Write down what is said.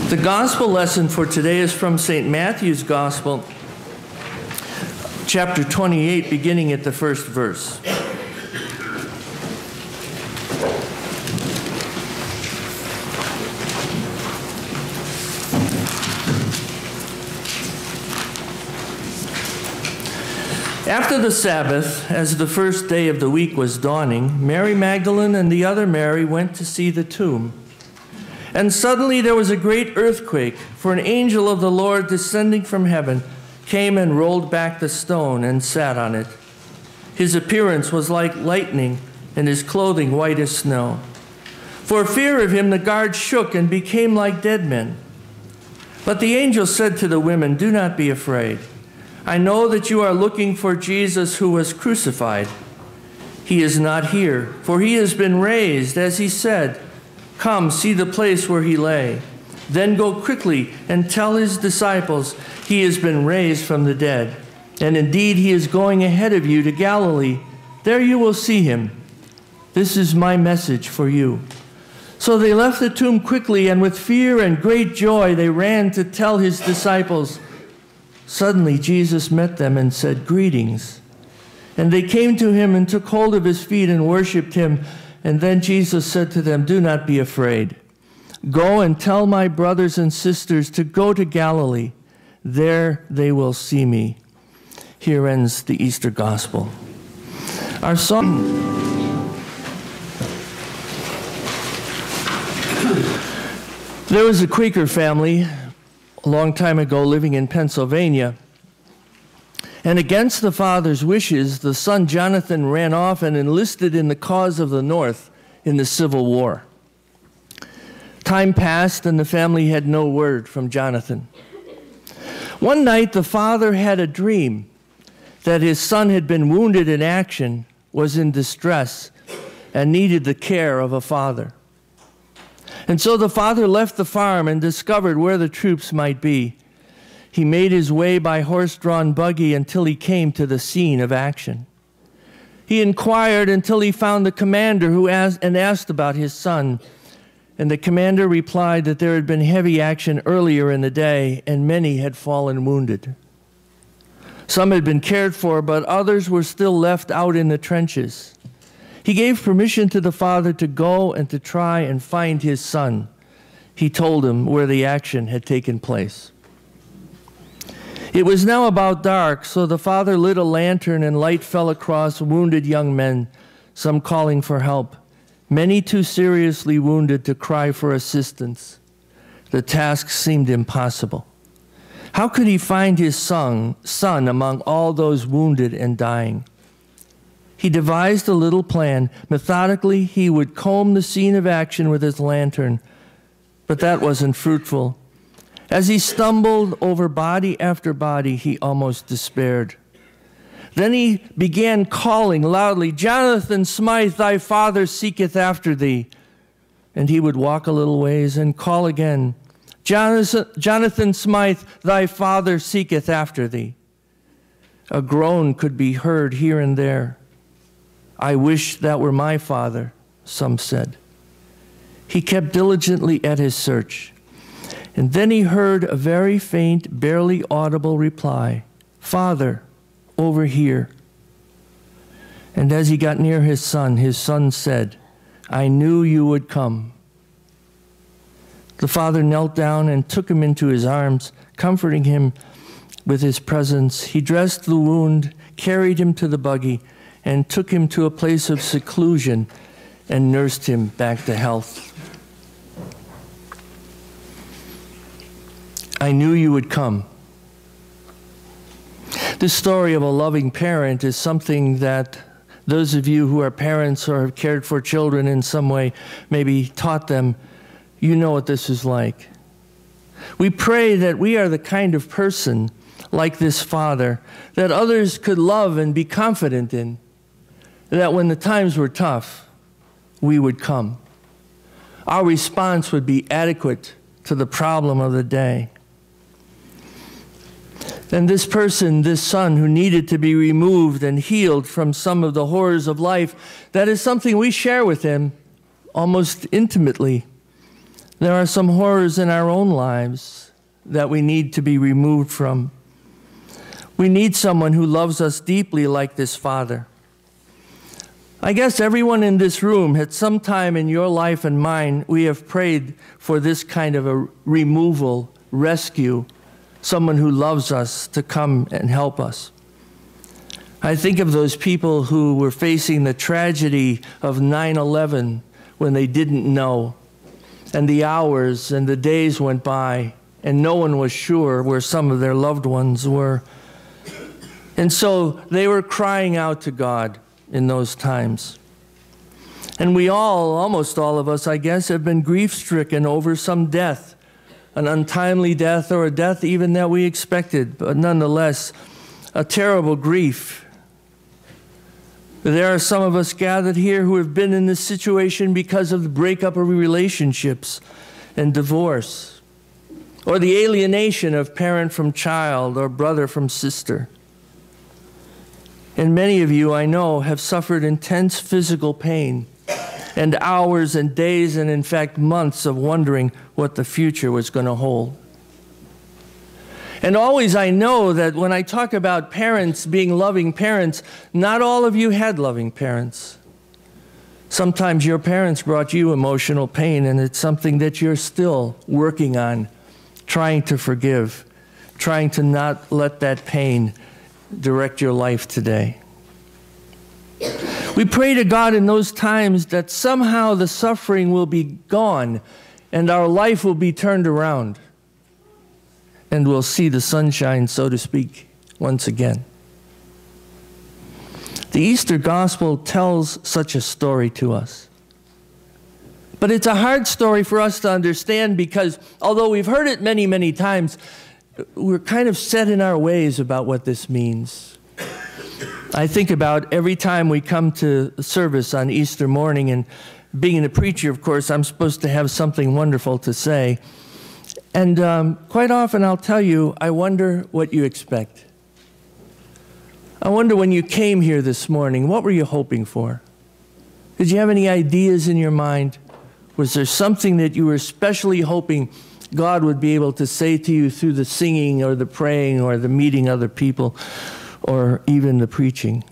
The gospel lesson for today is from St. Matthew's Gospel, chapter 28, beginning at the first verse. After the Sabbath, as the first day of the week was dawning, Mary Magdalene and the other Mary went to see the tomb. And suddenly there was a great earthquake, for an angel of the Lord descending from heaven came and rolled back the stone and sat on it. His appearance was like lightning, and his clothing white as snow. For fear of him the guards shook and became like dead men. But the angel said to the women, "Do not be afraid. I know that you are looking for Jesus who was crucified. He is not here, for he has been raised, as he said. Come, see the place where he lay. Then go quickly and tell his disciples he has been raised from the dead. And indeed, he is going ahead of you to Galilee. There you will see him. This is my message for you." So they left the tomb quickly, and with fear and great joy they ran to tell his disciples. Suddenly Jesus met them and said, "Greetings." And they came to him and took hold of his feet and worshipped him. And then Jesus said to them, "Do not be afraid. Go and tell my brothers and sisters to go to Galilee. There they will see me." Here ends the Easter Gospel. Our song. There was a Quaker family a long time ago living in Pennsylvania. And against the father's wishes, the son Jonathan ran off and enlisted in the cause of the North in the Civil War. Time passed and the family had no word from Jonathan. One night, the father had a dream that his son had been wounded in action, was in distress, and needed the care of a father. And so the father left the farm and discovered where the troops might be. He made his way by horse-drawn buggy until he came to the scene of action. He inquired until he found the commander who asked about his son. And the commander replied that there had been heavy action earlier in the day and many had fallen wounded. Some had been cared for, but others were still left out in the trenches. He gave permission to the father to go and to try and find his son. He told him where the action had taken place. It was now about dark, so the father lit a lantern and light fell across wounded young men, some calling for help, many too seriously wounded to cry for assistance. The task seemed impossible. How could he find his son among all those wounded and dying? He devised a little plan. Methodically, he would comb the scene of action with his lantern, but that wasn't fruitful. As he stumbled over body after body, he almost despaired. Then he began calling loudly, "Jonathan Smythe, thy father seeketh after thee." And he would walk a little ways and call again, "Jonathan Smythe, thy father seeketh after thee." A groan could be heard here and there. "I wish that were my father," some said. He kept diligently at his search. And then he heard a very faint, barely audible reply, "Father, over here." And as he got near his son said, "I knew you would come." The father knelt down and took him into his arms, comforting him with his presence. He dressed the wound, carried him to the buggy, and took him to a place of seclusion and nursed him back to health. I knew you would come. This story of a loving parent is something that those of you who are parents or have cared for children in some way, maybe taught them, you know what this is like. We pray that we are the kind of person like this father that others could love and be confident in, that when the times were tough, we would come. Our response would be adequate to the problem of the day. And this person, this son who needed to be removed and healed from some of the horrors of life, that is something we share with him almost intimately. There are some horrors in our own lives that we need to be removed from. We need someone who loves us deeply like this Father. I guess everyone in this room, at some time in your life and mine, we have prayed for this kind of a removal, rescue, someone who loves us to come and help us. I think of those people who were facing the tragedy of 9/11 when they didn't know, and the hours and the days went by, and no one was sure where some of their loved ones were. And so they were crying out to God in those times. And we all, almost all of us, I guess, have been grief-stricken over some death, an untimely death or a death even that we expected, but nonetheless, a terrible grief. There are some of us gathered here who have been in this situation because of the breakup of relationships and divorce, or the alienation of parent from child or brother from sister. And many of you, I know, have suffered intense physical pain and hours and days and, in fact, months of wondering what the future was going to hold. And always I know that when I talk about parents being loving parents, not all of you had loving parents. Sometimes your parents brought you emotional pain, and it's something that you're still working on, trying to forgive, trying to not let that pain direct your life today. We pray to God in those times that somehow the suffering will be gone and our life will be turned around, and we'll see the sunshine, so to speak, once again. The Easter Gospel tells such a story to us. But it's a hard story for us to understand because although we've heard it many, many times, we're kind of set in our ways about what this means. I think about every time we come to service on Easter morning, and being a preacher, of course, I'm supposed to have something wonderful to say. And quite often I'll tell you, I wonder what you expect. I wonder when you came here this morning, what were you hoping for? Did you have any ideas in your mind? Was there something that you were especially hoping God would be able to say to you through the singing or the praying or the meeting other people or even the preaching?